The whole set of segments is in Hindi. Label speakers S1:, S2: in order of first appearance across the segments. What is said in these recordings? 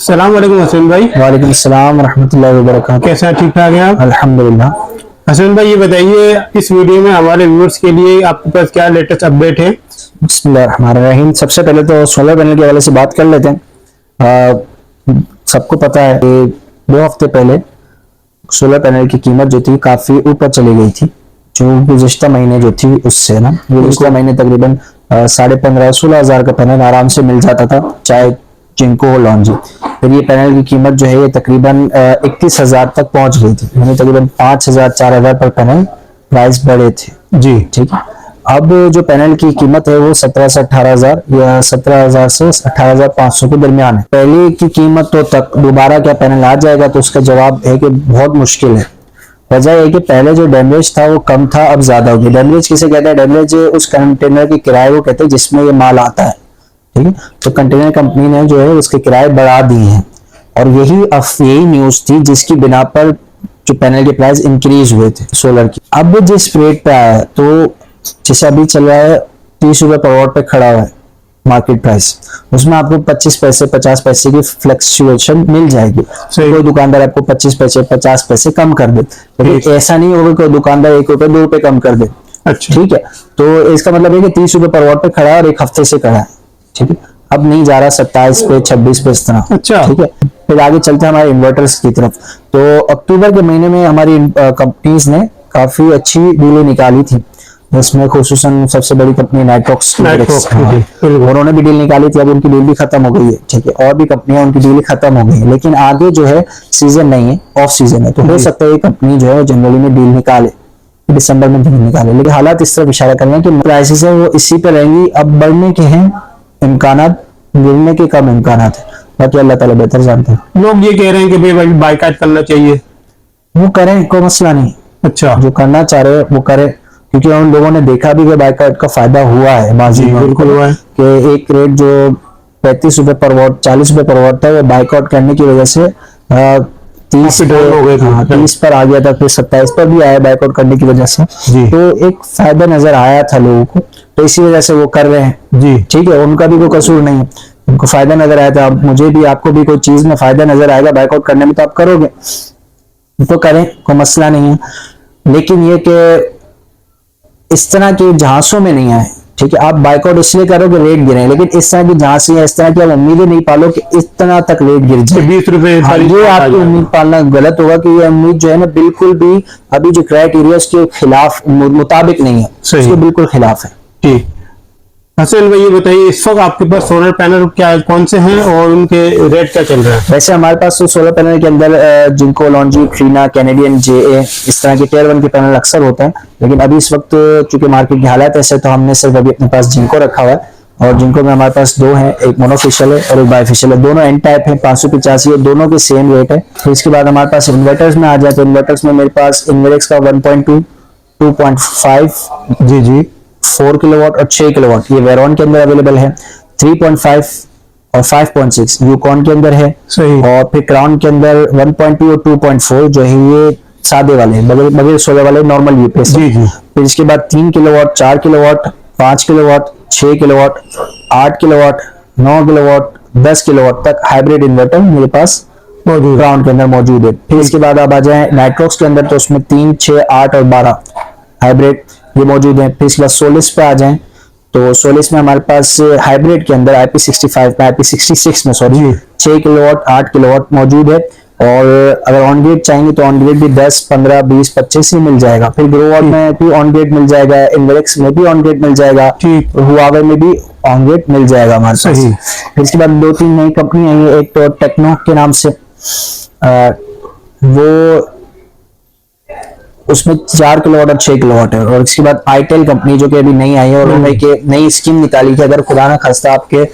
S1: सलाम वालेकुम हसन भाई।
S2: वालेकुम अस्सलाम रहमतुल्लाहि व बरकातहू।
S1: कैसा, ठीक ठाक हैं आप?
S2: अल्हम्दुलिल्लाह।
S1: हसन भाई ये बताइए, इस वीडियो में हमारे व्यूअर्स के लिए आपके पास क्या लेटेस्ट अपडेट है?
S2: बिस्मिल्लाहिर्रहमानिर्रहीम। सबसे पहले तो सोलर पैनल के हवाले से बात कर लेते हैं। सबको पता है कि 2 हफ्ते पहले सोलर पैनल की कीमत जो थी काफ़ी ऊपर चली गई थी, जो गुज़िश्ता महीने जो थी उससे ना गुज़िश्ता महीने तकरीबन 15,500-16,000 का पैनल आराम से मिल जाता था, चाहे जिनको हो लॉन्जी। फिर ये पैनल की कीमत जो है ये तकरीबन 31,000 तक पहुंच गई थी, यानी तकरीबन 5,000-4,000 पर पैनल प्राइस बढ़े थे जी। ठीक है, अब जो पैनल की कीमत है वो 17 से 18,000 या 17,000 से 18,500 के दरमियान है। पहले की कीमत तो तक दोबारा क्या पैनल आ जाएगा, तो उसका जवाब है कि बहुत मुश्किल है। वजह है कि पहले जो डैमेज था वो कम था, अब ज्यादा हो गया। डैमेज किसे कहते हैं? डैमेज उस कंटेनर की किराए को कहते हैं जिसमें ये माल आता है। ठीक है, तो कंटेनर कंपनी ने जो है उसके किराए बढ़ा दिए हैं, और यही न्यूज थी जिसकी बिना पर जो पैनल के प्राइस इंक्रीज हुए थे सोलर की। अब जिस रेट पे आया है, तो जैसे अभी चल रहा है 30 रुपए पर वॉट पे खड़ा हुआ है मार्केट प्राइस, उसमें आपको 25 पैसे 50 पैसे की फ्लक्चुएशन मिल जाएगी। कोई दुकानदार आपको 25 पैसे 50 पैसे कम कर दे, लेकिन ऐसा नहीं होगा कोई दुकानदार 1 रुपए 2 रुपए कम कर दे।
S1: अच्छा,
S2: ठीक है, तो इसका मतलब है कि 30 रुपए पर वॉट पे खड़ा है और 1 हफ्ते से खड़ा है। ठीक है, अब नहीं जा रहा 27 पे 26 पे इस तरह।
S1: अच्छा,
S2: ठीक है, फिर आगे चलते हैं हमारे इन्वर्टर्स की तरफ। तो अक्टूबर के महीने में हमारी कंपनीज ने काफी अच्छी डीलें निकाली थी, जिसमें खुसूसन सबसे बड़ी कंपनी नाइट्रॉक्स, उन्होंने भी डील निकाली थी। अब उनकी डील भी खत्म हो गई है। ठीक है, और भी कंपनियां उनकी डील खत्म हो गई है, लेकिन आगे जो है सीजन नहीं है, ऑफ सीजन है, तो हो सकता है ये कंपनी जो है जनवरी में डील निकाले, दिसंबर में डील निकाले। लेकिन हालात इस तरफ इशारा कर रहे हैं कि प्राइसेस है वो इसी पे रहेंगी। अब बढ़ने के हैं इम्कानात, गिरने के कम इम्कानात है, बाकी अल्लाह ताला बेहतर जानते हैं।
S1: लोग ये कह रहे हैं कि भाई बाइकाट करना चाहिए।
S2: वो करें, कोई मसला नहीं।
S1: अच्छा,
S2: जो करना चाह रहे वो करें, क्योंकि उन लोगों ने देखा भी कि बाइकाट का फायदा हुआ है माजी में।
S1: बिल्कुल हुआ है
S2: कि एक रेट जो 35 रुपए पर वॉट 40 रुपए पर वॉट था, वो बाइकाट करने की वजह से 30 पर आ गया था, फिर 27 पर भी आया बाइकाट करने की वजह से। तो एक फायदा नजर आया था लोगों को, तो इसी वजह से वो कर रहे हैं जी। ठीक है, उनका भी कोई कसूर नहीं है, उनको फायदा नजर आया था। मुझे भी, आपको भी कोई चीज में फायदा नजर आएगा बाइकाट करने में, तो आप करोगे, तो करें, कोई मसला नहीं है। लेकिन ये कि इस तरह के झांसों में नहीं आए। ठीक है, आप बाइकआउट इसलिए करो कि रेट गिरे, लेकिन इस तरह की झांसी है, इस तरह की आप उम्मीदें नहीं पालो कि इस तरह तक रेट गिर जाए।
S1: 20 रुपए
S2: ये आपकी उम्मीद पालना गलत होगा, कि ये उम्मीद जो है ना बिल्कुल भी अभी जो क्राइटेरिया के खिलाफ मुताबिक नहीं है, उसके बिल्कुल खिलाफ है।
S1: ठीक, हसन भाई ये बताइए, इस वक्त आपके पास सोलर पैनल क्या कौन से हैं और उनके रेट क्या चल रहा है?
S2: वैसे हमारे पास तो सोलर पैनल के अंदर जिनको लॉन्जी, क्रीना, कैनेडियन, JA इस तरह के टियर 1 के पैनल अक्सर होते हैं, लेकिन अभी इस वक्त चूंकि मार्केट की हालात ऐसे, तो हमने सिर्फ अभी अपने पास जिनको रखा हुआ है। और जिनको में हमारे पास 2 हैं, एक मोनोफिशियल है और एक बायफिशियल है। दोनों एन टाइप है, 585 है, दोनों के सेम रेट है। फिर इसके बाद हमारे पास इन्वर्टर्स में आ जाए, तो इन्वर्टर्स में मेरे पास इन्वेरेक्स का 1.2, 2.5 जी 4 किलोवाट और 6 किलोवाट ये वेरॉन के अंदर अवेलेबल है। 3.5 और 5.6 यूकॉन के अंदर है।
S1: सही।
S2: और फिर क्राउन के अंदर 1.2 और 2.4 जो है ये सादे वाले, बगैर सोलर वाले, नॉर्मल यूपीएस। फिर इसके बाद 3 kilowatt, 4 kilowatt, 5 kilowatt, 6 kilowatt, 8 kilowatt, 9 kilowatt, 10 kilowatt तक हाइब्रिड इन्वर्टर मेरे पास क्राउन के अंदर मौजूद है। फिर इसके बाद आप आ जाए नाइट्रॉक्स के अंदर, तो उसमें 3, 6, 8 और 12 हाइब्रिड ये मौजूद है। फिर इसके बाद सोलिस पे आ जाएं, तो सोलिस में हमारे पास हाइब्रिड के अंदर IP65 में, IP66 में सॉरी 6 किलोवाट, 8 किलोवाट मौजूद है। और अगर ऑन ग्रिड चाहेंगे तो ऑन ग्रिड भी 10, 15, 20, 25 ही मिल जाएगा। फिर ग्रोवाट में भी ऑन ग्रिड मिल जाएगा, इन्वेरेक्स में भी ऑन ग्रिड मिल जाएगा, हुआवे में भी ऑन ग्रिड मिल जाएगा हमारे पास। फिर इसके बाद 2-3 नई कंपनी आई है, एक तो टेक्नो के नाम से, वो उसमें 4 किलोवाट और 6 किलोवाट है। और इसके बाद आईटेल कंपनी जो कि अभी नई आई है, और उन्होंने नई स्कीम निकाली कि अगर खुदा ना खास्ता आपके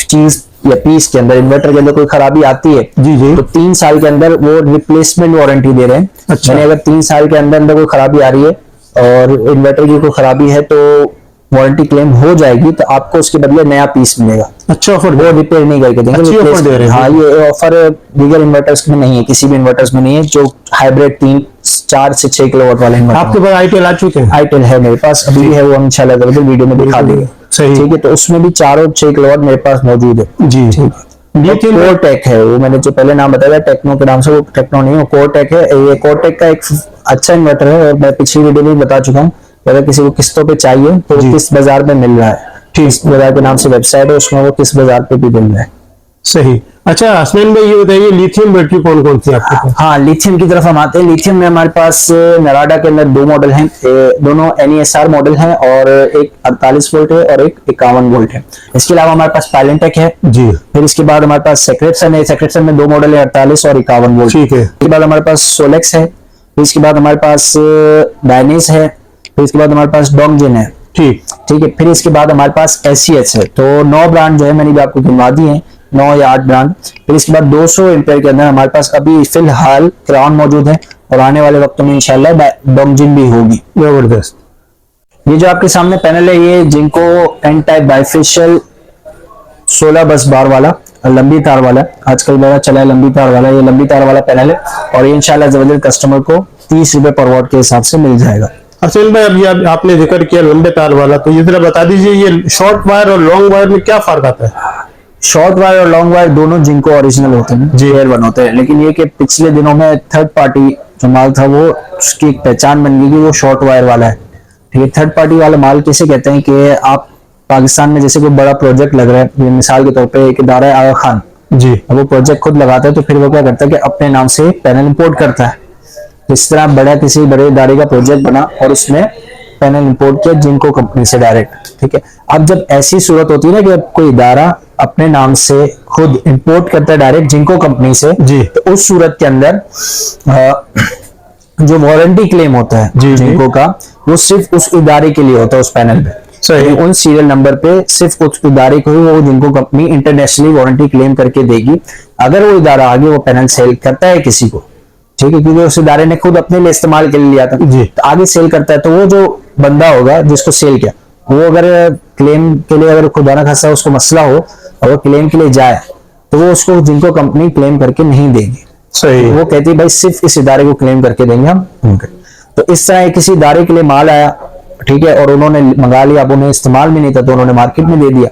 S2: चीज या पीस के अंदर, इन्वर्टर के अंदर कोई खराबी आती है जी, तो 3 साल के अंदर वो रिप्लेसमेंट वारंटी दे रहे हैं। अच्छा। यानी अगर 3 साल के अंदर कोई खराबी आ रही है और इन्वर्टर की कोई खराबी है, तो वारंटी क्लेम हो जाएगी, तो आपको उसके बदले नया पीस मिलेगा। अच्छा ऑफर, वो रिपेयर नहीं करके देंगे, अच्छी ऑफर दे रहे हैं। हाँ, ये ऑफर दीगर इन्वर्टर्स में नहीं है, किसी भी इन्वर्टर्स में नहीं है जो हाइब्रिड 4 से 6 किलोवाट वाले इन्वर्टर। आपके पास आईटेल आ चुके हैं? आईटेल है मेरे पास, अभी भी है, वो हम इंशाल्लाह वीडियो में दिखा देंगे। ठीक है, तो उसमें भी 4 और 6 किलोवाट मेरे पास मौजूद है जी। ठीक,
S1: लिथियम
S2: कोरटेक है, वो मैंने जो पहले नाम बताया टेक्नो के नाम से, वो टेक्नो नहीं है, वो कोरटेक है। ये कोरटेक का एक अच्छा इन्वर्टर है, और मैं पिछली वीडियो में बता चुका हूँ। अगर किसी को किस्तों पे चाहिए तो किस बाजार में मिल रहा है, किस बाजार के नाम से वेबसाइट है, उसमें वो किस बाजार पे भी मिल रहा है।
S1: सही। अच्छा हसनैन भाई, ये बताइए लिथियम बैटरी कौन कौन सी आपके पास?
S2: हाँ, लिथियम की तरफ हम आते हैं। लिथियम में हमारे पास नराडा के अंदर दो मॉडल हैं, दोनों NESR मॉडल हैं, और एक 48 वोल्ट है और एक 51 वोल्ट है। इसके अलावा हमारे पास पैलेंटेक है
S1: जी।
S2: फिर इसके बाद हमारे पास सेक्रेटसन है, सेक्रेटसन में दो मॉडल है, 48 और 51 वोल्ट।
S1: ठीक है।
S2: इसके बाद हमारे पास सोलेक्स है, फिर इसके बाद हमारे पास डायनिस है, फिर इसके बाद हमारे पास डोंगजिन है।
S1: ठीक
S2: है। फिर इसके बाद हमारे पास SCH है। तो 9 ब्रांड जो है मैंने भी आपको गिनवा दी है, 9 या 8 ब्रांड। फिर इसके बाद 200 एम्पेयर के अंदर हमारे पास अभी फिलहाल क्राउन मौजूद है, और आने वाले वक्तों में इंशाल्लाह डोंगजिन भी होगी।
S1: जबरदस्त।
S2: ये जो आपके सामने पैनल है, ये जिंको एन टाइप बाइफेशियल 16 बस बार वाला लंबी तार वाला, आजकल बड़ा चला है लंबी तार वाला, ये लंबी तार वाला पैनल है, और ये इंशाल्लाह जबरदस्त कस्टमर को 30 रुपए पर वॉट के हिसाब से मिल जाएगा।
S1: असल भाई, अभी आपने जिक्र किया लंबे तार वाला, तो ये जरा बता दीजिए ये शॉर्ट वायर और लॉन्ग वायर में क्या फर्क आता है?
S2: शॉर्ट वायर और लॉन्ग वायर दोनों जिंको ओरिजिनल होते हैं, JL1 होते हैं, लेकिन ये कि पिछले दिनों में थर्ड पार्टी जो माल था वो उसकी एक पहचान बन गई कि वो शॉर्ट वायर वाला है। ठीक है। थर्ड पार्टी वाला माल कैसे कहते हैं कि आप पाकिस्तान में जैसे कोई बड़ा प्रोजेक्ट लग रहा है, मिसाल के तौर पे एक इदारा है आगा खान
S1: जी,
S2: वो प्रोजेक्ट खुद लगाता है, तो फिर वो क्या करता है कि अपने नाम से पैनल इंपोर्ट करता है। इस तरह बड़ा किसी बड़े इदारे का प्रोजेक्ट बना और उसमें पैनल इंपोर्ट किया जिंको कंपनी से डायरेक्ट। ठीक है। अब जब ऐसी सूरत होती है ना कि अब कोई इदारा अपने नाम से खुद इंपोर्ट करता है डायरेक्ट जिंको कंपनी से
S1: जी,
S2: तो उस सूरत के अंदर जो वारंटी क्लेम होता है
S1: जी,
S2: जिंको का, वो सिर्फ उस इदारे के लिए होता है उस पैनल पे।
S1: सही।
S2: उन सीरियल नंबर पे सिर्फ उस इदारे को ही वो Jinko company internationally warranty claim करके देगी। अगर वो इदारा आगे वो पैनल सेल करता है किसी को, ठीक है, क्योंकि उस इदारे ने खुद अपने लिए इस्तेमाल के लिए लिया था
S1: जी,
S2: तो आगे सेल करता है, तो वो जो बंदा होगा जिसको सेल किया, वो अगर क्लेम के लिए अगर खुदा ना खासा उसको मसला हो और वो क्लेम के लिए जाए, तो वो उसको जिनको कंपनी क्लेम करके नहीं देगी।
S1: सही।
S2: वो कहती है भाई सिर्फ इस इदारे को क्लेम करके देंगे हम। तो इस तरह किसी इदारे के लिए माल आया, ठीक है, और उन्होंने मंगा लिया, अब उन्हें इस्तेमाल में नहीं था तो उन्होंने मार्केट में दे दिया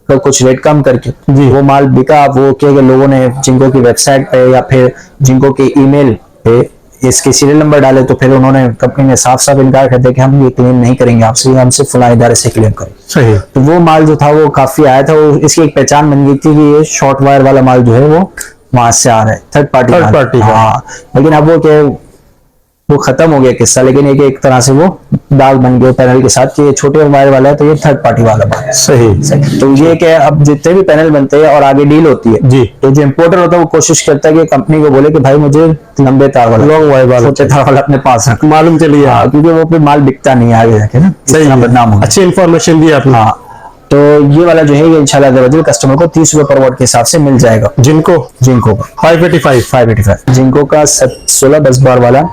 S2: तो कुछ रेट कम करके
S1: जी,
S2: वो माल बिका। वो क्या लोगों ने जिंको की वेबसाइट पे या फिर जिंको के ईमेल पे इसके सीरियल नंबर डाले, तो फिर उन्होंने कंपनी ने साफ साफ इनकार कर दिया कि हम ये क्लेम नहीं करेंगे आपसे, हम सिर्फ फलां इदारे से क्लेम करें।
S1: सही।
S2: तो वो माल जो था वो काफी आया था, वो इसकी एक पहचान बन गई थी कि ये शॉर्ट वायर वाला माल जो है वो वहां से आ रहा है, थर्ड पार्टी। हाँ, लेकिन अब वो क्या वो खत्म हो गया किस्सा, लेकिन एक तरह से वो दाग बन गए पैनल के साथ कि ये छोटे वायर वाला है तो ये थर्ड पार्टी वाला माल है।
S1: सही।
S2: तो ये क्या अब जितने भी पैनल बनते हैं और आगे डील होती है
S1: जी,
S2: तो जो इम्पोर्टर होता है वो कोशिश करता है कि कंपनी को बोले कि भाई मुझे लंबे तार वाला
S1: लॉन्ग वायर वाला
S2: छोटे तार वाला अपने पास रख,
S1: मालूम चलिए।
S2: हाँ, क्योंकि वो फिर माल बिकता नहीं आगे जाके ना,
S1: सही,
S2: बदनाम हो।
S1: अच्छी इंफॉर्मेशन दी आपने।
S2: हाँ, तो ये वाला जो है ये इंशाल्लाह जबरदस्त कस्टमर को 30 रुपए पर वॉट के हिसाब से मिल जाएगा।
S1: जिनको
S2: जिंको का
S1: 585
S2: जिंको का 16 10 बार वाला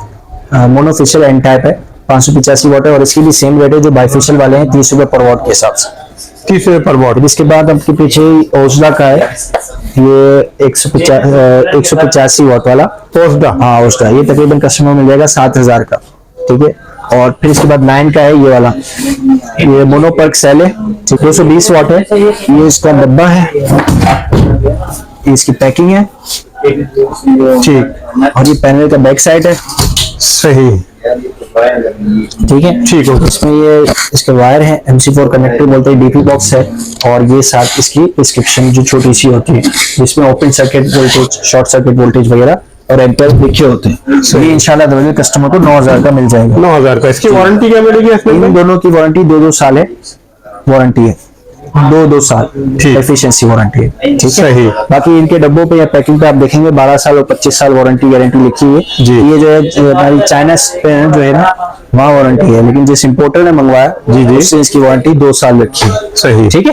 S2: मोनोफिशियल एन टाइप है, 585 वॉट है, और इसकी भी सेम रेट है जो बाइफिशियल वाले हैं 30 रुपए पर वॉट के हिसाब से।
S1: 30 रुपए पर वॉट।
S2: इसके बाद आपके पीछे ओस्डा का है, ये 185 वॉट वाला
S1: ओस्डा।
S2: हाँ ओस्डा, ये तकरीबन कस्टमर मिल जाएगा 7000 का। ठीक है। और फिर इसके बाद 9 का है ये वाला, ये मोनोपर्क सेल है, 220 वॉट है, ये इसका डब्बा है, ये इसकी पैकिंग है, ठीक, और ये पैनल का बैक साइड है।
S1: सही।
S2: ठीक है,
S1: ठीक है।
S2: इसमें ये इसके वायर है, MC4 कनेक्टर बोलते हैं, DP बॉक्स है, और ये साथ इसकी प्रिस्क्रिप्शन जो छोटी सी होती है जिसमें open circuit voltage, short circuit voltage वगैरह और एम्पेयर लिखे होते हैं। तो ये इंशाल्लाह दवाई कस्टमर को 9000 का मिल जाएगा।
S1: 9000 का। इसकी वारंटी क्या मिलेगी इसमें?
S2: इन दोनों की वारंटी 2 साल है, वारंटी है 2 साल एफिशिएंसी वारंटी है। ठीक है।
S1: सही।
S2: बाकी इनके डब्बों पे या पैकिंग पे आप देखेंगे 12 साल और 25 साल वारंटी गारंटी लिखी हुई है।
S1: जी।
S2: ये जो है हमारी चाइना पे जो है ना वहाँ वारंटी है, लेकिन जिस इम्पोर्टर ने मंगवाया
S1: जी,
S2: उससे इसकी वारंटी 2 साल रखी है।
S1: सही।
S2: ठीक है।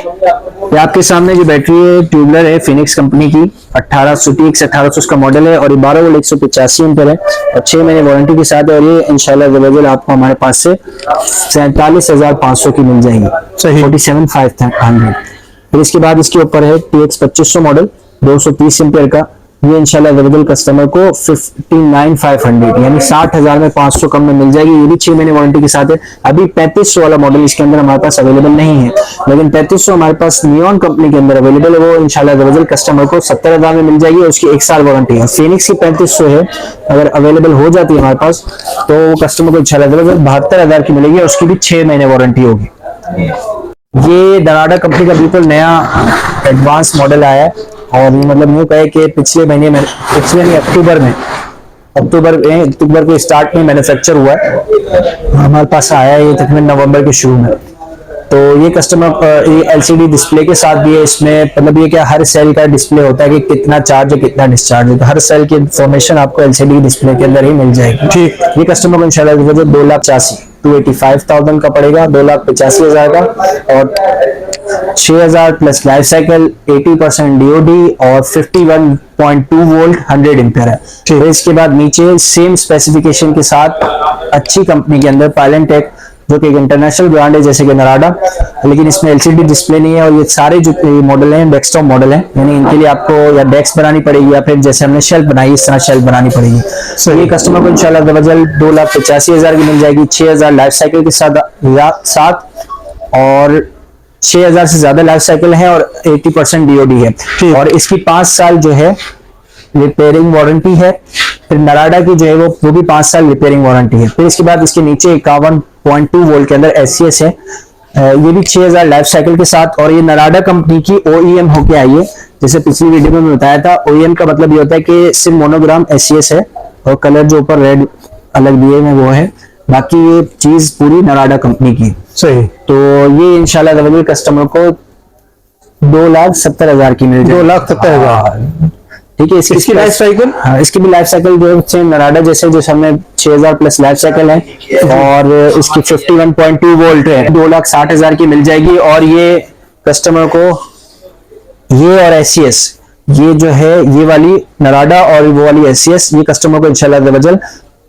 S2: ये आपके सामने जो बैटरी है ट्यूबलर है फिनिक्स कंपनी की, 1800 TX 1800 उसका मॉडल है, और 12 वोल्ट 185 एम्पीयर है, और 6 महीने वारंटी के साथ है, और ये इंशाल्लाह जबरदस्त आपको हमारे पास से 47,500 की मिल जाएंगी।
S1: सही।
S2: 47,500। फिर इसके बाद इसके ऊपर है TX 2500 मॉडल 230 एम्पीयर का, ये इंशाल्लाह अवेलेबल कस्टमर को 59,500 यानी 60,000 में 500 कम में मिल जाएगी। ये भी 6 महीने वारंटी के साथ है। अभी 3500 वाला मॉडल इसके अंदर हमारे पास अवेलेबल नहीं है, लेकिन 3500 हमारे पास नियॉन कंपनी के अंदर अवेलेबल है। वो इंशाल्लाह अवेलेबल कस्टमर को 70,000 में मिल जाएगी और उसकी 1 साल वारंटी है। फिनिक्स की 3500 है, अगर अवेलेबल हो जाती है हमारे पास तो कस्टमर को इंशाल्लाह अवेलेबल 72,000 की मिलेगी और उसकी भी 6 महीने वारंटी होगी। ये नराडा कंपनी का बिल्कुल नया एडवांस मॉडल आया है और मतलब यूँ कहे कि पिछले महीने में, पिछले नहीं अक्टूबर के स्टार्ट में मैन्युफैक्चर हुआ है, हमारे पास आया है ये तकरीबन नवंबर के शुरू में। तो ये कस्टमर ये एलसीडी डिस्प्ले के साथ भी है। इसमें मतलब ये क्या हर सेल का डिस्प्ले होता है कि कितना चार्ज है कितना डिस्चार्ज है, तो हर सेल की इंफॉर्मेशन आपको एलसीडी डिस्प्ले के अंदर ही मिल जाएगी। ठीक, ये कस्टमर को इंशाल्लाह 2,85,000 का पड़ेगा, 2,85,000 का, और 6,000 प्लस लाइफ साइकिल, 80% डीओडी और 51.2 वोल्ट 100 एम्पियर है। फिर इसके बाद नीचे सेम स्पेसिफिकेशन के साथ अच्छी कंपनी के अंदर पायलेंटेक, जो कि एक इंटरनेशनल ब्रांड है जैसे कि नराडा, लेकिन इसमें एलसीडी डिस्प्ले नहीं है। और ये सारे जो मॉडल हैं डेस्कटॉप मॉडल हैं, यानी इनके लिए आपको या डेस्क बनानी पड़ेगी या फिर जैसे हमने शेल्फ बनाई इस तरह शेल्फ बनानी पड़ेगी। तो ये कस्टमर को इंशाल्लाह 2,85,000 की मिल जाएगी, 6,000 लाइफ साइकिल के साथ और 6,000 से ज्यादा लाइफ साइकिल है और 80% डीओडी है। और इसकी 5 साल जो है रिपेयरिंग वारंटी है। फिर नराडा की जो है वो भी 5 साल रिपेयरिंग वारंटी है। फिर इसके बाद इसके नीचे 51.2 वोल्ट के अंदर एससीएस है, ये भी 6,000 लाइफ साइकिल के साथ। और ये नराडा कंपनी की ओईएम होके आई है, जैसे पिछली वीडियो में बताया था। ओईएम का मतलब ये होता है कि सिर्फ मोनोग्राम एससीएस है और कलर जो ऊपर रेड अलग दिए में वो है, बाकी ये चीज पूरी नराडा कंपनी की। सही, तो ये इंशाल्लाह अवेलेबल कस्टमर को 2,70,000 की मिल जाएगी।
S1: 2,70,000,
S2: ठीक है।
S1: इसकी लाइफ साइकिल,
S2: हाँ, इसकी भी लाइफ साइकिल जो है नराडा जैसे हमने 6,000 प्लस लाइफ साइकिल है और इसकी 51.2 वोल्ट है, 2,60,000 की मिल जाएगी। और ये कस्टमर को ये और एससीएस, ये जो है ये वाली नराडा और वो वाली एससीएस, ये कस्टमर को इंशाल्लाह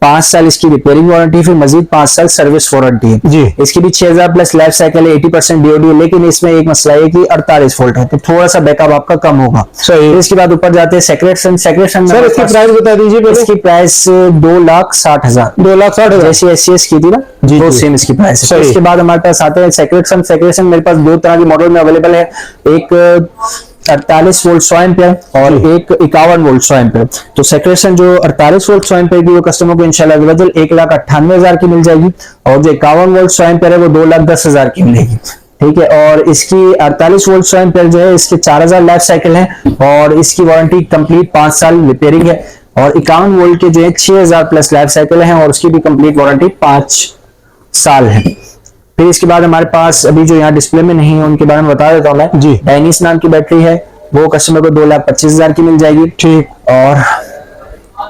S2: 5 साल इसकी रिपेयरिंग वारंटी, फिर मजीद 5 साल सर्विस वारंटी है जी। इसकी भी 6,000 प्लस लाइफ साइकिल है, 80% डीओडी है, लेकिन इसमें एक मसला है कि 48 वोल्ट है, तो थोड़ा सा बैकअप आपका कम होगा। फिर इसके बाद ऊपर जाते हैं सेक्रेशन। सर
S1: इसकी प्राइस बता दीजिए।
S2: इसकी प्राइस 2,60,000,
S1: 2,60,000
S2: जैसी एससीएस की थी ना जी, वो सेम इसकी प्राइस है। इसके बाद हमारे पास आते हैं सेक्रेशन मेरे पास 2 तरह की मॉडल में अवेलेबल है, एक 48 वोल्ट 100 एम्पीयर और एक 51 वोल्ट 100 एम्पीयर। तो सेक्रेशन जो 48 वोल्ट 100 एम्पीयर की वो कस्टमर को इंशाल्लाह 1,98,000 की मिल जाएगी और जो 51 वोल्ट 100 एम्पीयर है वो 2,10,000 की मिलेगी। ठीक है, और इसकी 48 वोल्ट 100 एम्पीयर जो है इसके 4,000 लाइफ साइकिल है और इसकी वारंटी कंप्लीट 5 साल रिपेयरिंग है। और 51 वोल्ट के जो है 6,000 प्लस लाइफ साइकिल है और उसकी भी कंप्लीट वारंटी 5 साल है। फिर इसके बाद हमारे पास अभी जो यहाँ डिस्प्ले में नहीं है उनके बारे में बता देता हूँ मैं जी। डायनिस नाम की बैटरी है, वो कस्टमर को 2,25,000 की मिल जाएगी। ठीक, और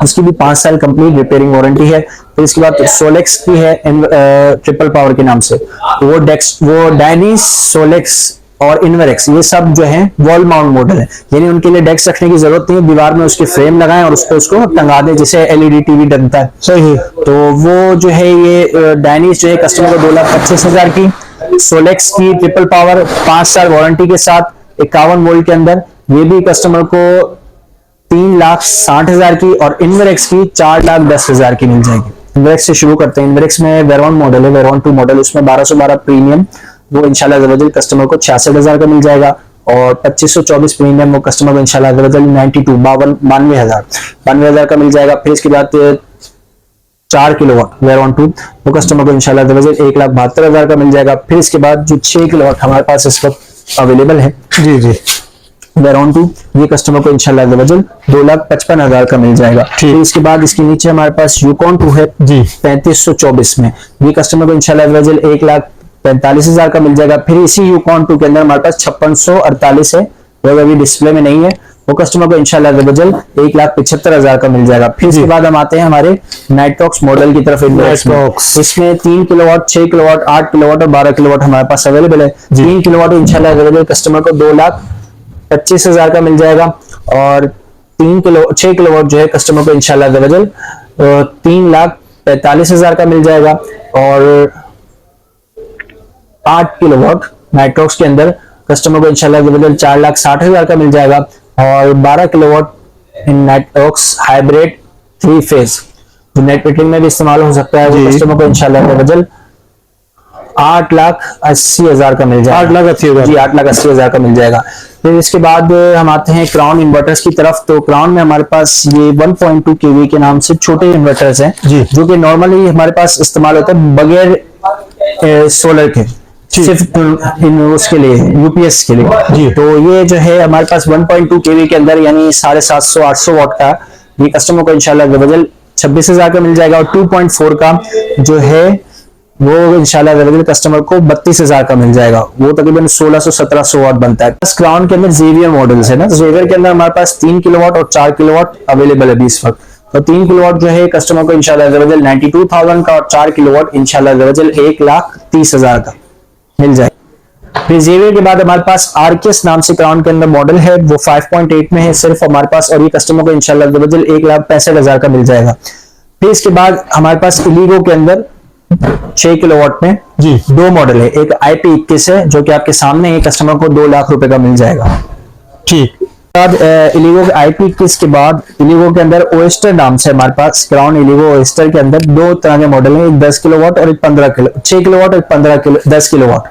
S2: उसकी भी 5 साल कंप्लीट रिपेयरिंग वारंटी है। फिर इसके बाद सोलेक्स की है ट्रिपल पावर के नाम से, वो डायनिस, सोलेक्स और इनवरेक्स, ये सब जो है वॉल माउंट मॉडल है, यानी उनके लिए डेस्क रखने की जरूरत नहीं है, दीवार में उसके फ्रेम लगाएं और उस पर उसको टंगा दें जैसे एलईडी टीवी डलता है। सही, तो वो जो है ये डायनिस जो है कस्टमर को 2,25,000 की, सोलेक्स की ट्रिपल पावर 5 साल वारंटी के साथ 51 वोल्ट के अंदर, ये भी कस्टमर को 3,60,000 की, और इनवरेक्स की 4,10,000 की मिल जाएगी। इनवरेक्स से शुरू करते हैं। इनवरेक्स में वेरॉन मॉडल है, वेरॉन 2 मॉडल, उसमें 1212 प्रीमियम, वो इंशाल्लाह जबरदस्त कस्टमर को 66,000 का मिल जाएगा और 2524 प्रीमियम वो कस्टमर को इंशाल्लाह जबरदस्त 92,000 का मिल जाएगा। फिर इसके बाद 4 किलोवाट वेरॉन 2 वो कस्टमर को इंशाल्लाह जबरदस्त 1,72,000 का मिल जाएगा। फिर इसके बाद जो 6 किलोवाट हमारे पास इस वक्त अवेलेबल है जी वेरॉन 2, ये कस्टमर को इंशाल्लाह जबरदस्त 2,55,000 का मिल जाएगा। फिर इसके बाद इसके नीचे हमारे पास यूकॉन 2 है जी 3524 में, ये कस्टमर को इंशाल्लाह जबरदस्त 1,45,000 का मिल जाएगा। फिर इसी यूकॉन 2 के अंदर हमारे पास 5648 है, वो अभी डिस्प्ले में नहीं है, वो कस्टमर को इंशाल्लाह जबरदस्त 1,75,000 का मिल जाएगा। फिर इसके बाद हम आते हैं हमारे नाइट्रॉक्स मॉडल की तरफ। इसमें 3 किलोवाट, 6 किलोवाट, 8 किलोवाट और 12 किलोवाट हमारे पास अवेलेबल है। 3 किलोवाट इंशाल्लाह जबरदस्त कस्टमर को 2,25,000 का मिल जाएगा और 6 किलोवाट जो है कस्टमर को इंशाल्लाह जबरदस्त 3,45,000 का मिल जाएगा। और 8 किलोवाट नाइट्रॉक्स के अंदर कस्टमर को इंशाल्लाह जबरदस्त 4,60,000 का मिल जाएगा और 12 किलोवाट इन नाइट्रॉक्स हाइब्रिड 3 फेज, जो नेट मीटरिंग में भी इस्तेमाल हो सकता है, वो कस्टमर को इंशाल्लाह वजल 8,80,000 का मिल जाएगा।
S1: 8,80,000
S2: जी, 8,80,000 का मिल जाएगा। फिर इसके बाद हम आते हैं क्राउन इन्वर्टर्स की तरफ। तो क्राउन में हमारे पास ये 1.2 kV के नाम से छोटे इन्वर्टर्स हैं
S1: जी,
S2: जो कि नॉर्मली हमारे पास इस्तेमाल होता है बगैर सोलर के, सिर्फ इन उसके लिए यूपीएस के लिए
S1: जी।
S2: तो ये जो है हमारे पास 1.2 kV के अंदर यानी 750-800 वाट का ये कस्टमर को इंशाल्लाह बजल 26,000 का मिल जाएगा। और 2.4 का जो है वो इंशाल्लाह अवेलेबल कस्टमर को 32,000 का मिल जाएगा। वो तकरीबन 1600-1700 वाट बनता है। बस क्राउन के अंदर जेवियर मॉडल्स है ना, तो जेवियर के अंदर हमारे पास 3 किलोवाट और 4 किलोवाट अवेलेबल है इस वक्त। तो 3 किलोवाट जो है कस्टमर को इंशाल्लाह अवेलेबल 92,000 का, और 4 किलोवाट इंशाल्लाह अवेलेबल 1,30,000 का मिल जाएगा। फिर जेवियर के बाद हमारे पास आरकेएस नाम से क्राउन के अंदर मॉडल है, वो 5.8 में है सिर्फ हमारे पास, और ये कस्टमर को इंशाल्लाह अवेलेबल 1,65,000 का मिल जाएगा। फिर इसके बाद हमारे पास इलीगो के अंदर 6 किलोवाट में
S1: जी
S2: 2 मॉडल है। एक IP21 है जो कि आपके सामने है, कस्टमर को 2 लाख रुपए का मिल जाएगा।
S1: ठीक।
S2: बाद इलीगो IP21 के बाद इलीगो के अंदर ओएस्टर नाम से हमारे पास क्राउन इलीगो ओएस्टर के अंदर 2 तरह के मॉडल हैं, एक 10 किलोवाट और एक 6 किलोवाट और 10 किलोवाट,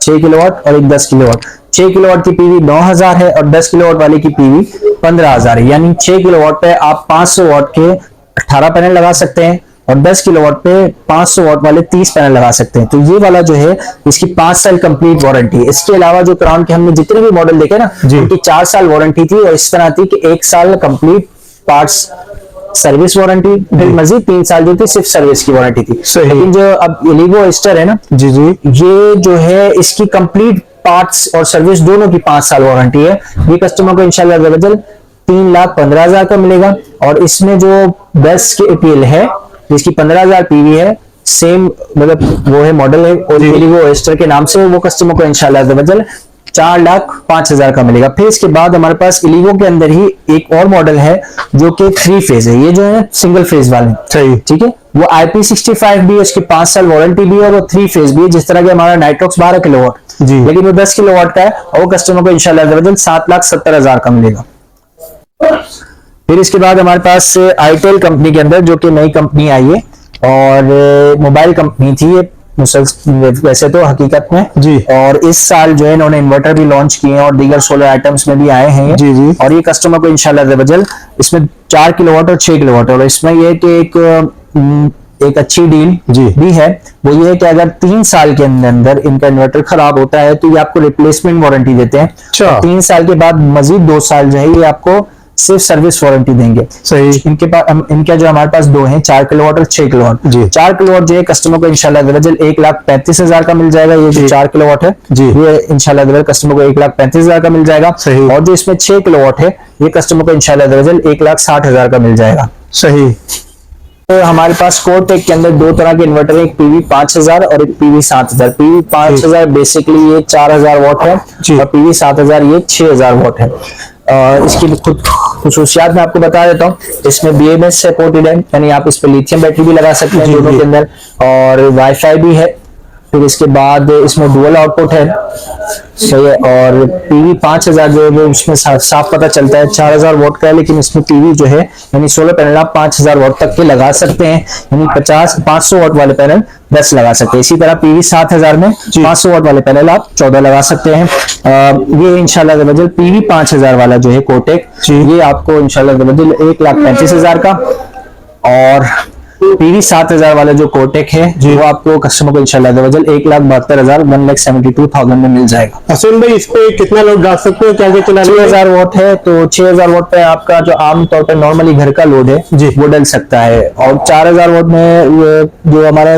S2: 6 किलोवाट और एक 10 किलोवाट। 6 किलोवाट की पीवी 9,000 है और 10 किलोवाट वाले की पीवी 15,000 है। यानी 6 किलोवाट पे आप 500 वाट के 18 पैनल लगा सकते हैं और 10 किलोवाट पे 500 वाट वाले 30 पैनल लगा सकते हैं। तो ये वाला जो है इसकी 5 साल कंप्लीट वारंटी है। इसके अलावा जो क्राउन के हमने जितने भी मॉडल देखे ना, उनकी 4 साल वारंटी थी, और इस तरह थी कि 1 साल कंप्लीट पार्ट्स सर्विस वारंटी, फिर मजीद 3 साल जो थी सिर्फ सर्विस की वारंटी थी। लेकिन जो अब इलीगो एस्टर है ना,
S1: जी जी,
S2: ये जो है इसकी कंप्लीट पार्ट्स और सर्विस दोनों की 5 साल वारंटी है। ये कस्टमर को इंशाल्लाह 3,15,000 का मिलेगा। और इसमें जो 10 के एपीएल है जिसकी 15,000 पीवी है, सेम मतलब वो है मॉडल है और इलीगो एस्टर के नाम से, वो कस्टमर को इंशाल्लाह 4,05,000 का मिलेगा। फिर इसके बाद हमारे पास इलीगो के अंदर ही एक और मॉडल है जो कि 3 फेज है। ये जो है सिंगल फेज वाले, सही ठीक है, वो IP65 भी है, उसकी 5 साल वारंटी भी है और वो 3 फेज भी है, जिस तरह के हमारा नाइट्रॉक्स 12 किलोवाट जी, लेकिन वो 10 किलोवाट का है और वो कस्टमर को इंशाल्लाह 7,70,000 का मिलेगा। फिर इसके बाद हमारे पास आईटेल कंपनी के अंदर, जो कि नई कंपनी आई है और मोबाइल कंपनी थी ये वैसे तो हकीकत में जी, और इस साल जो है इन्होंने इन्वर्टर भी लॉन्च किए हैं और दीगर सोलर आइटम्स में भी आए हैं जी जी। और ये कस्टमर को इंशाल्लाह बजल इसमें 4 किलोवाट और 6 किलोवाट, और इसमें ये कि एक अच्छी डील जी भी है, वो ये है कि अगर 3 साल के अंदर इनका इन्वर्टर खराब होता है तो ये आपको रिप्लेसमेंट वारंटी देते हैं। 3 साल के बाद मजीद 2 साल जो है ये आपको सिर्फ सर्विस वारंटी देंगे। सही। इनके पास इनका जो हमारे पास 2 हैं, 4 किलोवाट और 6 किलोवाट जी। 4 किलोवाट जो है कस्टमर को इंशाल्लाह 1,35,000 का मिल जाएगा। ये जो 4 किलोवाट है जी, ये इंशाल्लाह कस्टमर को 1,35,000 का मिल जाएगा। सही। और जो इसमें 6 किलोवाट है ये कस्टमर को इंशाल्लाह 1,60,000 का मिल जाएगा। सही। तो हमारे पास कोटेक के अंदर 2 तरह के इन्वर्टर है, एक PV 5000 और एक PV 7000। PV 5000 बेसिकली ये 4000 वाट है और PV 7000 ये 6000 वाट है। इसकी खुद खुसूसियात मैं आपको बता देता हूँ। इसमें BMS सपोर्टेड है, यानी आप इस पे लिथियम बैटरी भी लगा सकते हैं दोनों के अंदर, और वाईफाई भी है। फिर इसके बाद इसमें डुअल आउटपुट है, सही है। और PV 5000 जो है उसमें साफ पता चलता है 4000 वाट का है, लेकिन इसमें PV जो है यानी सोलर पैनल आप 5000 वाट तक के लगा सकते हैं, यानी 500 वाट वाले पैनल 10 लगा सकते हैं। इसी तरह PV 7000 में 500 वाट वाले पैनल आप 14 लगा सकते हैं। ये इंशाल्लाह बदल PV 5000 वाला जो है कोटेक, ये आपको इंशाल्लाह बदल 1,35,000 का, और PV 7000 वाला जो कोटेक है वो आपको कस्टमर को इंशाल्लाह 1,72,000 1,72,000 में मिल जाएगा।
S1: असीम भाई, इस पे कितना लोड डाल सकते हैं? क्या क्या चला?
S2: 6000 वाट है, तो 6000 वाट पे आपका जो आमतौर पर नॉर्मली घर का लोड है जी, वो डल सकता है। और 4000 वाट में जो हमारा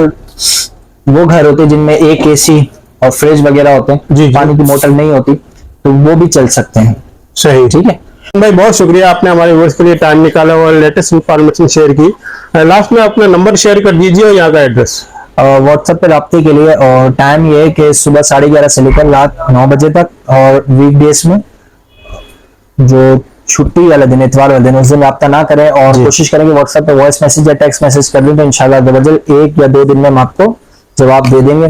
S2: वो घर होते हैं जिनमें एक AC और फ्रिज वगैरह होते हैं जी, पानी की मोटर नहीं होती, तो वो भी चल सकते हैं। सही, ठीक है
S1: भाई, बहुत शुक्रिया, आपने हमारे व्यूअर्स के लिए टाइम निकाला और लेटेस्ट इंफॉर्मेशन शेयर की। लास्ट में अपना नंबर शेयर कर दीजिए और यहाँ का एड्रेस।
S2: व्हाट्सएप पे रब्ते के लिए, और टाइम ये है कि सुबह 11:30 से लेकर रात 9 बजे तक, और वीकडेज में जो छुट्टी वाला दिन, इतवार वाला दिन, उस दिन रब्ता ना करें और कोशिश करें कि व्हाट्सएप पे वॉइस मैसेज या टेक्स्ट मैसेज कर दें, तो इंशाल्लाह 1 या 2 दिन में हम आपको जवाब दे देंगे।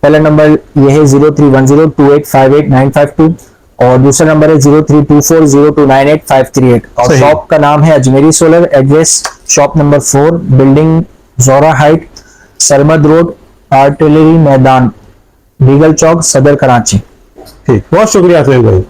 S2: पहला नंबर ये है 03102858 952, और दूसरा नंबर है 032402985838 और
S1: सही।
S2: शॉप का नाम है Ajmeri solar. Address shop number 4, building जोरा हाइट, सरमद रोड, आर्टिलरी मैदान, बीगल चौक, सदर कराची।
S1: ठीक, बहुत शुक्रिया सुहेल भाई।